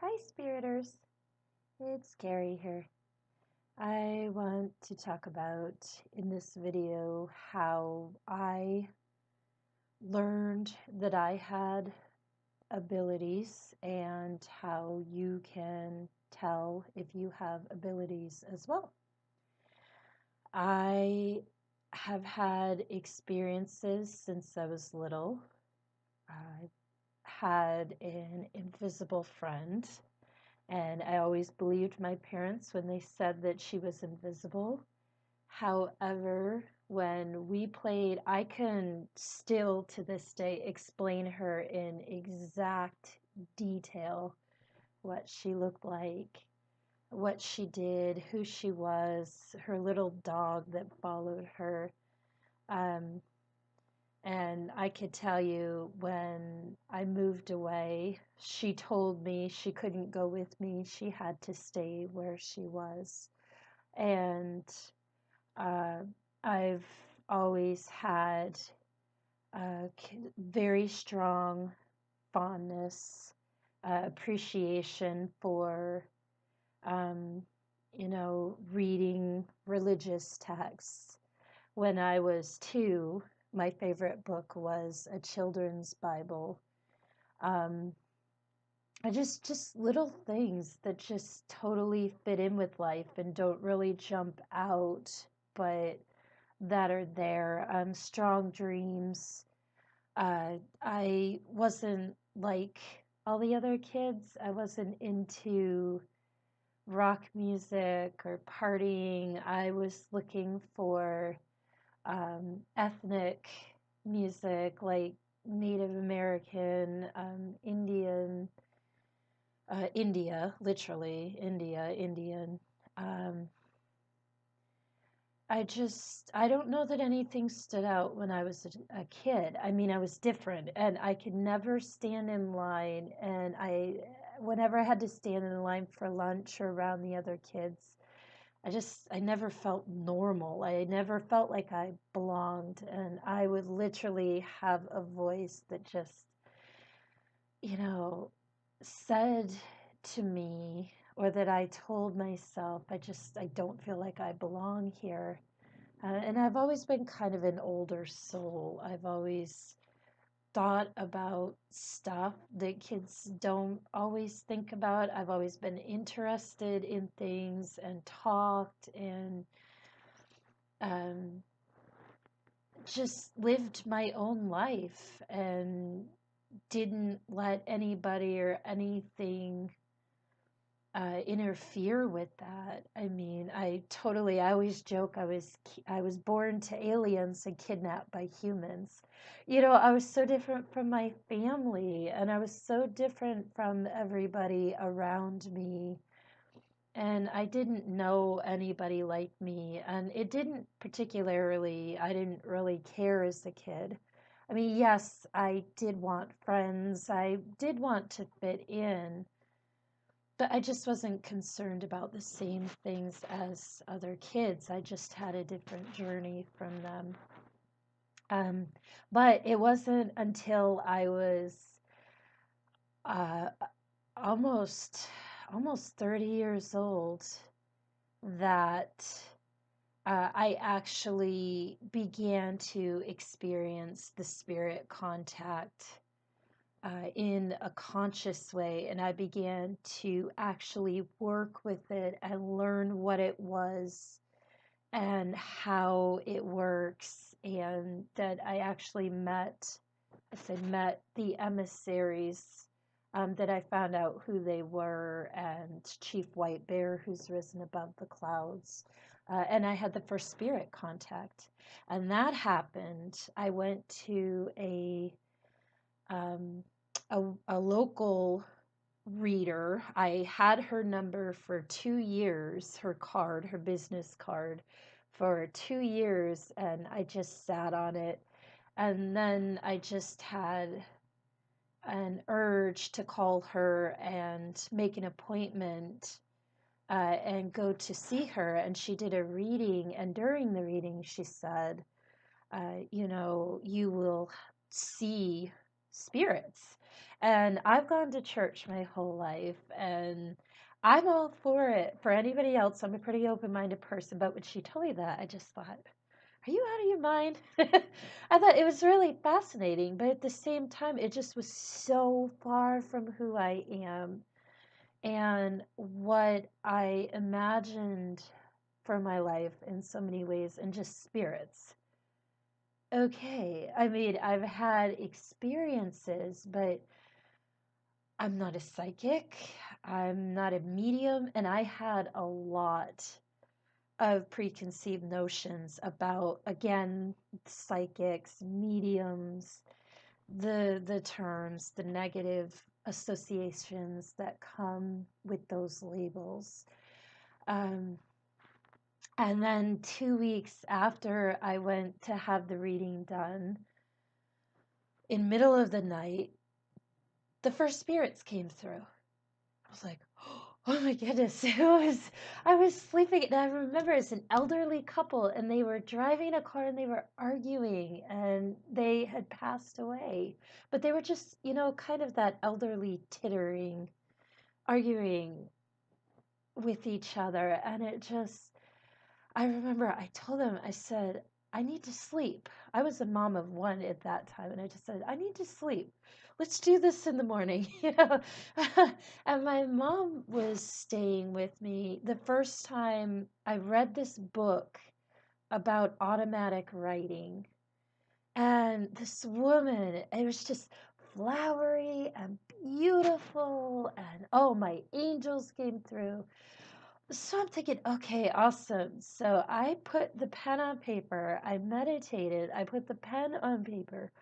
Hi, Spiriters. It's Carrie here. I want to talk about in this video how I learned that I had abilities and how you can tell if you have abilities as well. I have had experiences since I was little. I had an invisible friend. And I always believed my parents when they said that she was invisible. However, when we played, I can still to this day explain her in exact detail what she looked like, what she did, who she was, her little dog that followed her. Um, and I could tell you when I moved away, she told me she couldn't go with me. She had to stay where she was. And uh, I've always had a very strong fondness, appreciation for, um, reading religious texts. When I was 2, my favorite book was a children's Bible. Um, I just little things that just totally fit in with life and don't really jump out, but that are there. Strong dreams. I wasn't like all the other kids. I wasn't into rock music or partying. I was looking for ethnic music like Native American, Indian, India, literally India, Indian. Um, I don't know that anything stood out when I was a kid. I mean, I was different and I could never stand in line. And whenever I had to stand in line for lunch or around the other kids, I never felt normal. I never felt like I belonged. And I would literally have a voice that just, you know, said to me, or that I told myself, I don't feel like I belong here. And I've always been kind of an older soul. I've always thought about stuff that kids don't always think about. I've always been interested in things and talked and um, just lived my own life and didn't let anybody or anything interfere with that. I mean, I always joke I was born to aliens and kidnapped by humans. I was so different from my family and I was so different from everybody around me. And I didn't know anybody like me. And I didn't really care as a kid. I mean, yes, I did want friends. I did want to fit in, but I just wasn't concerned about the same things as other kids. I just had a different journey from them. Um, but it wasn't until I was uh, almost almost 30 years old that I actually began to experience the spirit contact in a conscious way, and I began to actually work with it and learn what it was and how it works, and that I said met the emissaries. That I found out who they were, and Chief White Bear, who's risen above the clouds. And I had the first spirit contact. And that happened. I went to um, a local reader. I had her number for 2 years, her business card for 2 years, and I just sat on it. And then I just had an urge to call her and make an appointment and go to see her. And she did a reading, and during the reading, she said, you will see spirits. And I've gone to church my whole life, and I'm all for it. For anybody else, I'm a pretty open-minded person, but when she told me that, I just thought, are you out of your mind? I thought it was really fascinating, but at the same time, it just was so far from who I am and what I imagined for my life in so many ways, and just spirits. Okay, I mean, I've had experiences, but I'm not a psychic, I'm not a medium, and I had a lot of preconceived notions about, again, psychics, mediums, the terms, the negative associations that come with those labels. Um, and then 2 weeks after I went to have the reading done, in middle of the night, the first spirits came through. I was like, oh my goodness. I was sleeping and I remember it's an elderly couple and they were driving a car and they were arguing and they had passed away. But they were just, kind of that elderly tittering, arguing with each other. And I remember I told them, I said, I need to sleep. I was a mom of one at that time, and I just said, I need to sleep. Let's do this in the morning, And my mom was staying with me the first time I read this book about automatic writing. And this woman, it was just flowery and beautiful, and oh, my angels came through. So I'm thinking, okay, awesome. So I put the pen on paper, I meditated, I put the pen on paper,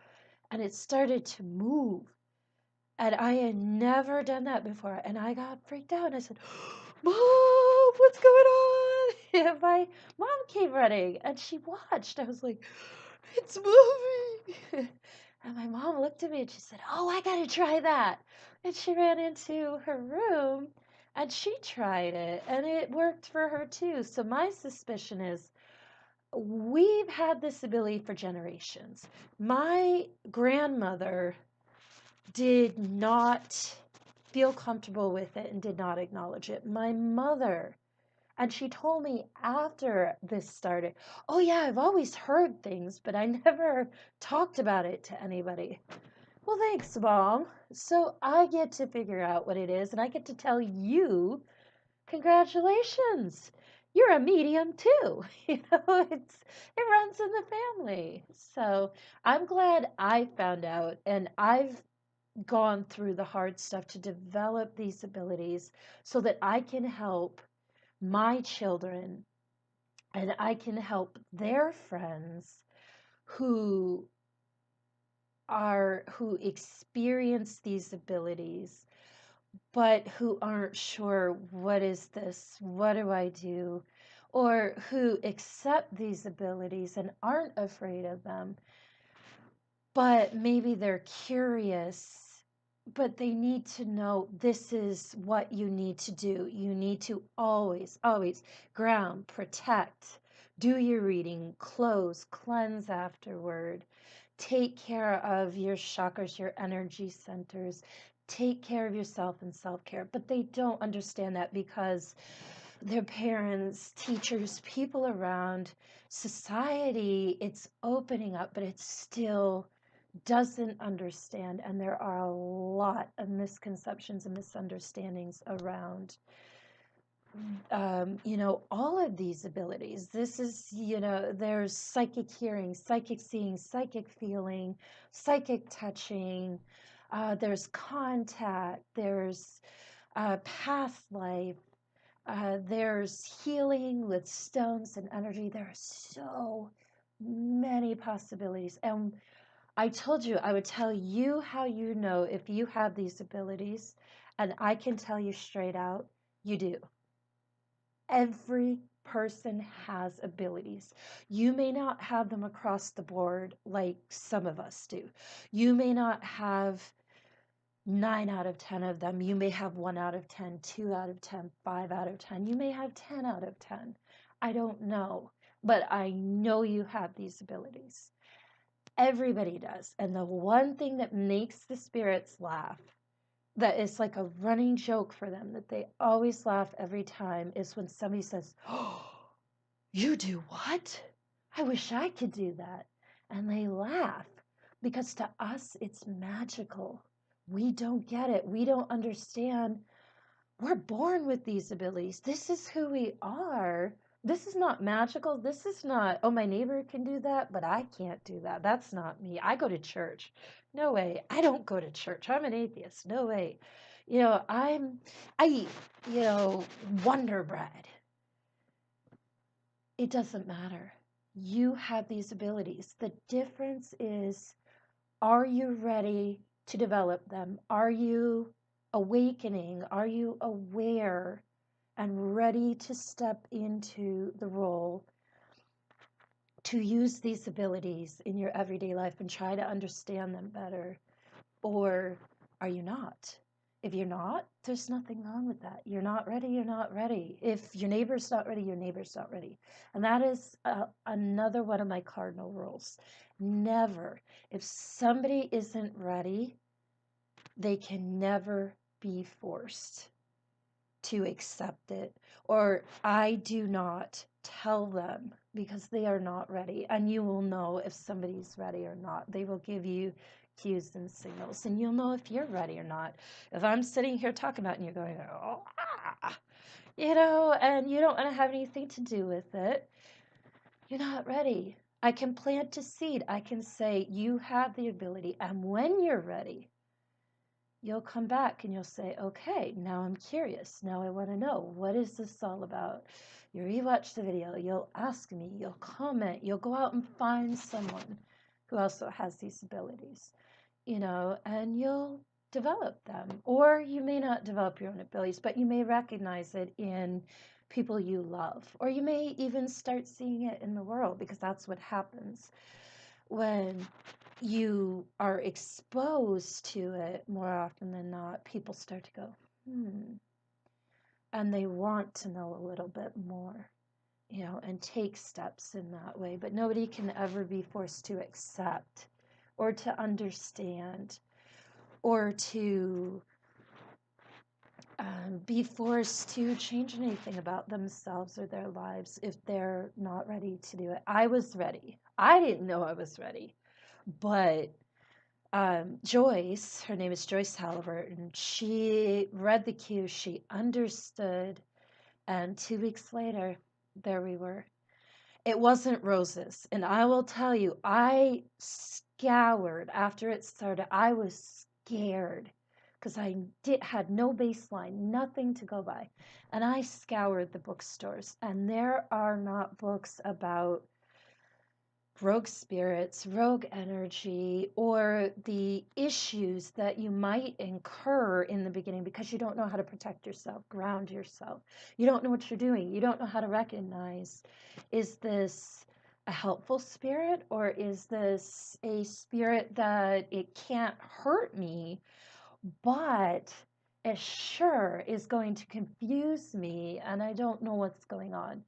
and it started to move. And I had never done that before. And I got freaked out. I said, Mom, what's going on? And my mom came running and she watched. I was like, it's moving. And my mom looked at me and she said, oh, I got to try that. And she ran into her room and she tried it and it worked for her too. So my suspicion is we've had this ability for generations. My grandmother did not feel comfortable with it and did not acknowledge it. My mother, and she told me after this started, oh, yeah, I've always heard things, but I never talked about it to anybody. Well, thanks, Mom. So I get to figure out what it is, and I get to tell you, congratulations. You're a medium too. It runs in the family. So I'm glad I found out, and I've gone through the hard stuff to develop these abilities so that I can help my children and I can help their friends who who experience these abilities but who aren't sure, what is this, what do I do, or who accept these abilities and aren't afraid of them, but maybe they're curious, but they need to know this is what you need to do. You need to always, always ground, protect, do your reading, close, cleanse afterward, take care of your chakras, your energy centers, take care of yourself and self care. But they don't understand that because their parents, teachers, people around, society, it's opening up, but it's still doesn't understand, and there are a lot of misconceptions and misunderstandings around all of these abilities. This is, there's psychic hearing, psychic seeing, psychic feeling, psychic touching, there's contact, there's past life, there's healing with stones and energy. There are so many possibilities, and I told you I would tell you how you know if you have these abilities, and I can tell you straight out, you do. Every person has abilities. You may not have them across the board like some of us do. You may not have 9 out of 10 of them. You may have 1 out of 10, 2 out of 10, 5 out of 10. You may have 10 out of 10. I don't know, but I know you have these abilities. Everybody does. And the one thing that makes the spirits laugh, that is like a running joke for them, that they always laugh every time, is when somebody says, "Oh, you do what? I wish I could do that." And they laugh because to us it's magical. We don't get it. We don't understand. We're born with these abilities. This is who we are. This is not magical. This is not, oh, my neighbor can do that, but I can't do that. That's not me. I go to church. No way. I don't go to church. I'm an atheist. No way. I eat, Wonder Bread. It doesn't matter. You have these abilities. The difference is, are you ready to develop them? Are you awakening? Are you aware and ready to step into the role to use these abilities in your everyday life and try to understand them better? Or are you not? If you're not, there's nothing wrong with that. You're not ready, you're not ready. If your neighbor's not ready, your neighbor's not ready. And that is another one of my cardinal rules. Never, if somebody isn't ready, they can never be forced to accept it. Or I do not tell them because they are not ready. And you will know if somebody's ready or not. They will give you cues and signals, and you'll know if you're ready or not. If I'm sitting here talking about it and you're going, oh, and you don't want to have anything to do with it, you're not ready. I can plant a seed. I can say, you have the ability. And when you're ready, you'll come back and you'll say, okay, now I'm curious. Now I want to know, what is this all about? You rewatch the video, you'll ask me, you'll comment, you'll go out and find someone who also has these abilities, and you'll develop them. Or you may not develop your own abilities, but you may recognize it in people you love. Or you may even start seeing it in the world, because that's what happens when you are exposed to it more often than not. People start to go, and they want to know a little bit more, and take steps in that way. But nobody can ever be forced to accept or to understand or to be forced to change anything about themselves or their lives if they're not ready to do it. I was ready. I didn't know I was ready. But Joyce, her name is Joyce Halliburton, she read the cues, she understood, and 2 weeks later, there we were. It wasn't roses. And I will tell you, I scoured after it started. I was scared because I had no baseline, nothing to go by. And I scoured the bookstores, and there are not books about rogue spirits, rogue energy, or the issues that you might incur in the beginning because you don't know how to protect yourself, ground yourself. You don't know what you're doing. You don't know how to recognize, is this a helpful spirit, or is this a spirit that it can't hurt me, but it sure is going to confuse me and I don't know what's going on.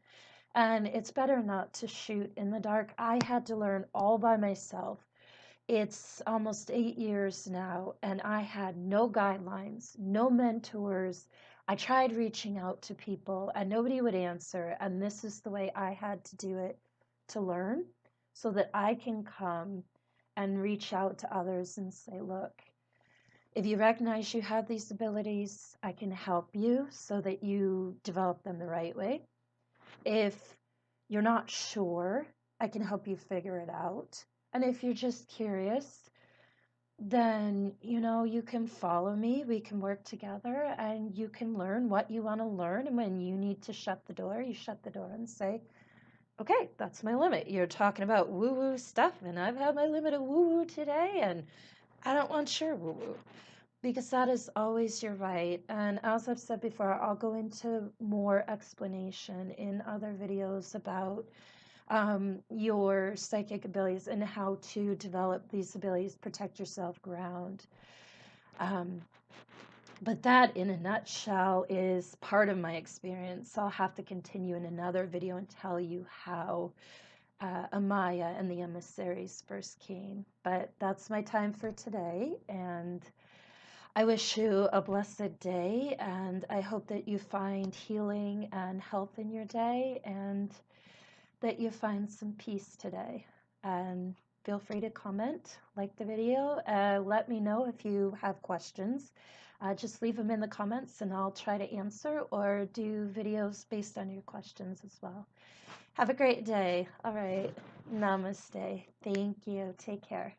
And it's better not to shoot in the dark. I had to learn all by myself. It's almost 8 years now, and I had no guidelines, no mentors. I tried reaching out to people, and nobody would answer. And this is the way I had to do it to learn, so that I can come and reach out to others and say, look, if you recognize you have these abilities, I can help you so that you develop them the right way. If you're not sure, I can help you figure it out. And if you're just curious, then, you can follow me. We can work together and you can learn what you want to learn. And when you need to shut the door, you shut the door and say, okay, that's my limit. You're talking about woo-woo stuff, and I've had my limit of woo-woo today, and I don't want your woo-woo. Because that is always your right. And as I've said before, I'll go into more explanation in other videos about your psychic abilities and how to develop these abilities, protect yourself, ground. But that, in a nutshell, is part of my experience. I'll have to continue in another video and tell you how Amaya and the emissaries first came. But that's my time for today, and I wish you a blessed day, and I hope that you find healing and health in your day, and that you find some peace today. And feel free to comment, like the video, let me know if you have questions. Just leave them in the comments and I'll try to answer or do videos based on your questions as well. Have a great day. All right. Namaste. Thank you. Take care.